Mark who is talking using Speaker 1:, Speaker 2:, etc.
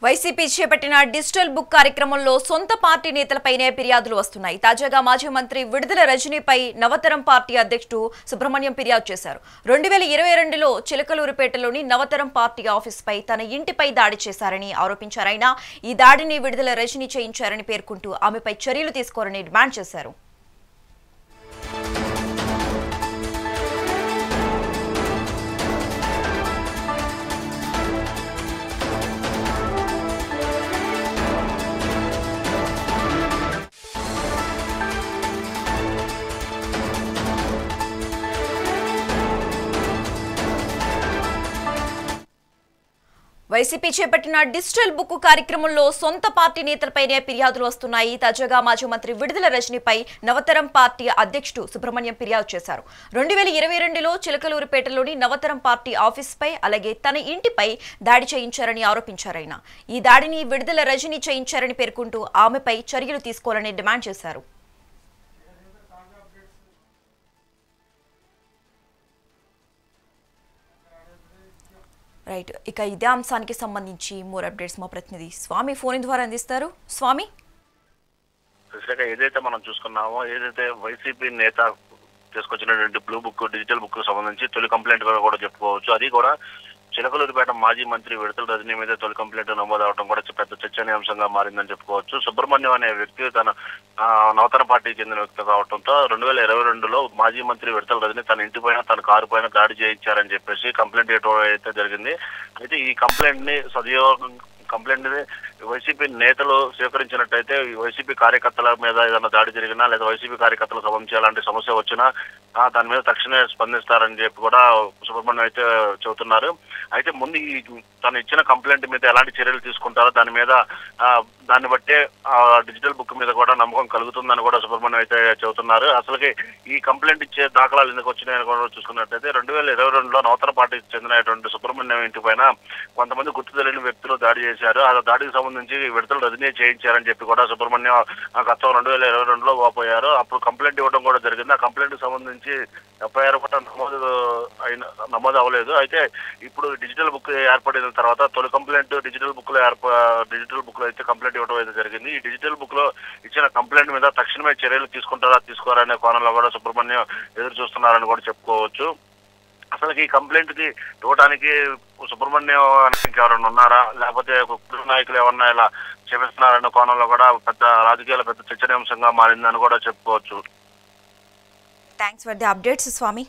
Speaker 1: YCP చేపట్టిన digital book కార్యక్రమంలో సొంత పార్టీ నేతలపైనే ఫిర్యాదులు వస్తున్నాయి. తాజాగా మాజీ మంత్రి విడుదల రజనీపై నవతరం పార్టీ అధ్యక్షుడు సుబ్రహ్మణ్యం ఫిర్యాదు చేశారు. 2022లో చిలకలూరుపేటలోని నవతరం పార్టీ ఆఫీసుపై తన ఇంటిపై దాడి చేశారని ఆరోపించారాయన. ఈ దాడిని విడుదల రజనీ చేయించారని పేర్కొంటూ ఆమెపై చర్యలు తీసుకోవాలని డిమాండ్ చేశారు. వైసీపీ చేపట్టిన డిజిటల్ బుక్ కార్యక్రమంలో సొంత పార్టీ నేతలపైనే ఫిర్యాదులు వస్తున్నాయి. తాజాగా మాజీ మంత్రి విడుదల రజనీపై నవతరం పార్టీ అధ్యక్షుడు సుబ్రహ్మణ్యం ఫిర్యాదు చేశారు. 2022లో చిలకలూరుపేటలోని నవతరం పార్టీ ఆఫీసుపై అలాగే తన ఇంటిపై దాడి చేయించారని ఆరోపించారాయన. ఈ దాడిని విడుదల రజనీ చేయించారని పేర్కొంటూ ఆమెపై చర్యలు తీసుకోవాలని డిమాండ్ చేశారు. రైట్, ఇక ఇదే అంశానికి సంబంధించి మోర్ అప్డేట్స్ మా ప్రతినిధి స్వామి ఫోన్ ద్వారా అందిస్తారు. స్వామి,
Speaker 2: ఏదైతే మనం చూసుకున్నామో, ఏదైతే వైసీపీ నేత తీసుకొచ్చినటువంటి బ్లూ బుక్ డిజిటల్ బుక్ సంబంధించి తొలి కంప్లైంట్ కూడా చెప్పుకోవచ్చు. అది కూడా చిలకలూరుపేట మాజీ మంత్రి విడుదల రజనీ మీద తొలి కంప్లైంట్ నమోదవడం కూడా పెద్ద చర్చనీయాంశంగా మారిందని చెప్పుకోవచ్చు. సుబ్రహ్మణ్యం అనే వ్యక్తి తన నవతర పార్టీకి చెందిన వ్యక్తి కావడంతో 2022లో మాజీ మంత్రి విడుదల రజనీ తన ఇంటి పైన తన కారు పైన దాడి చేయించారని చెప్పేసి కంప్లైంట్ ఇవ్వడం అయితే జరిగింది. అయితే ఈ కంప్లైంట్ ని వైసీపీ నేతలు స్వీకరించినట్టయితే వైసీపీ కార్యకర్తల మీద ఏదైనా దాడి జరిగినా లేదా వైసీపీ కార్యకర్తలకు సంబంధించి అలాంటి సమస్య వచ్చినా దాని మీద తక్షణమే స్పందిస్తారని చెప్పి కూడా సుబ్రహ్మణ్యం అయితే చెబుతున్నారు. అయితే ముందు తను ఇచ్చిన కంప్లైంట్ మీద ఎలాంటి చర్యలు తీసుకుంటారో దాన్ని బట్టే డిజిటల్ బుక్ మీద కూడా నమ్మకం కలుగుతుందని కూడా సుబ్రహ్మణ్యం అయితే చెబుతున్నారు. అసలుకి ఈ కంప్లైంట్ ఇచ్చే దాఖలాలు ఎందుకు వచ్చినాయని కూడా చూసుకున్నట్టయితే 2022లో నవతర పార్టీకి చెందినటువంటి సుబ్రహ్మణ్యం ఇంటి పైన కొంతమంది గుర్తు తెలియని వ్యక్తులు దాడి చేశారు. ఆ దాడికి సంబంధించి విడుదల రజనీ చేయించారని చెప్పి కూడా సుబ్రహ్మణ్యం గతం 2022లో వాపోయారు. అప్పుడు కంప్లైంట్ ఇవ్వడం కూడా జరిగింది. ఆ కంప్లైంట్ సంబంధించి ఎఫ్ఐఆర్ కూడా నమోదు అవ్వలేదు. అయితే ఇప్పుడు డిజిటల్ బుక్ ఏర్పడిన తర్వాత తొలి కంప్లైంట్ డిజిటల్ బుక్ లో అయితే కంప్లైంట్ ఇవ్వడం అయితే జరిగింది. ఈ డిజిటల్ బుక్ లో ఇచ్చిన కంప్లైంట్ మీద తక్షణమే చర్యలు తీసుకోవాలనే కోణంలో కూడా సుబ్రహ్మణ్యం ఎదురు చూస్తున్నారని కూడా చెప్పుకోవచ్చు. అసలు ఈ కంప్లైంట్ కి ఇవ్వడానికి సుబ్రహ్మణ్యం ఎవరైనా ఉన్నారా, లేకపోతే నాయకులు ఎవరన్నా ఇలా చేపిస్తున్నారన్న కోణంలో కూడా రాజకీయాల పెద్ద చర్చనీయాంశంగా మారిందని కూడా చెప్పుకోవచ్చు.
Speaker 1: Thanks for the updates Swamy.